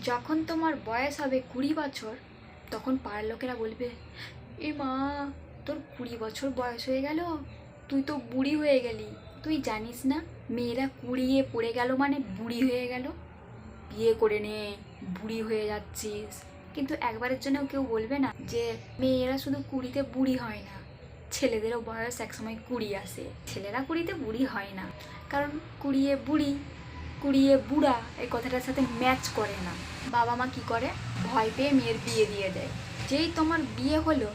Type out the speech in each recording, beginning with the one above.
যখন তোমার বয়স হবে 20 বছর, তখন পাড়ার লোকেরা বলবে, এ মা, তোর 20 বছর বয়স হয়ে গেল, তুই তো বুড়ি হয়ে গেলি। তুই জানিস না, মেয়েরা কুড়িয়ে পড়ে গেল মানে বুড়ি হয়ে গেল। বিয়ে করে নে, বুড়ি হয়ে যাচ্ছিস। কিন্তু একবারের জন্যও কেউ বলবে না যে মেয়েরা শুধু কুড়িতে বুড়ি হয় না, ছেলেদেরও বয়স একসময় 20 আসে। ছেলেরা কুড়িতে বুড়ি হয় না, কারণ কুড়িয়ে বুড়ি, কুড়িয়ে বুড়া এই কথাটার সাথে ম্যাচ করে না। বাবা মা কি করে, ভয় পেয়ে মেয়ের বিয়ে দিয়ে দেয়। যেই তোমার বিয়ে হলো,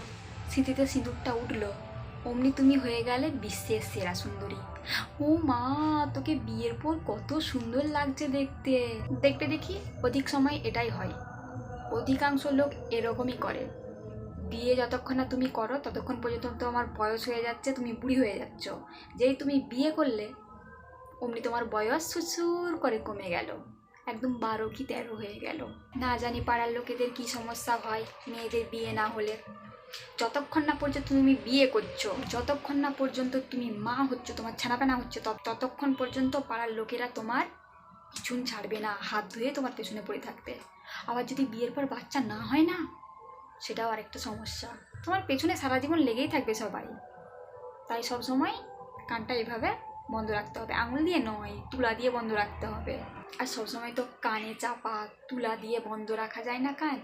স্মৃতিতে সিঁদুরটা উঠলো, অমনি তুমি হয়ে গেলে বিশ্বের সেরা সুন্দরী। ও মা, তোকে বিয়ের পর কত সুন্দর লাগছে দেখতে। দেখতে দেখি অধিক সময় এটাই হয়, অধিকাংশ লোক এরকমই করে। বিয়ে যতক্ষণ না তুমি করো ততক্ষণ পর্যন্ত তোমার বয়স হয়ে যাচ্ছে, তুমি বুড়ি হয়ে যাচ্ছ। যেই তুমি বিয়ে করলে অমনি তোমার বয়স সুসুর করে কমে গেল, একদম 12 কি 13 হয়ে গেল। না জানি পাড়ার লোকেদের কি সমস্যা হয় মেয়েদের বিয়ে না হলে। যতক্ষণ না পর্যন্ত তুমি বিয়ে করছো, যতক্ষণ না পর্যন্ত তুমি মা হচ্ছ, তোমার ছানাপানা হচ্ছে, ততক্ষণ পর্যন্ত পাড়ার লোকেরা তোমার পিছন ছাড়বে না, হাত ধুয়ে তোমার পেছনে পড়ে থাকবে। আবার যদি বিয়ের পর বাচ্চা না হয় না, সেটাও আরেকটা সমস্যা, তোমার পেছনে সারা জীবন লেগেই থাকবে সবাই। তাই সব সময় কানটা এভাবে বন্ধ রাখতে হবে, আঙুল দিয়ে নয়, তুলা দিয়ে বন্ধ রাখতে হবে। আর সবসময় তো কানে চাপা তুলা দিয়ে বন্ধ রাখা যায় না কান।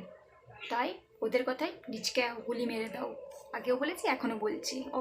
তাই ওদের কথায় নিচকে গুলি মেরে দাও। আগেও বলেছি, এখনো বলছি। ওকে।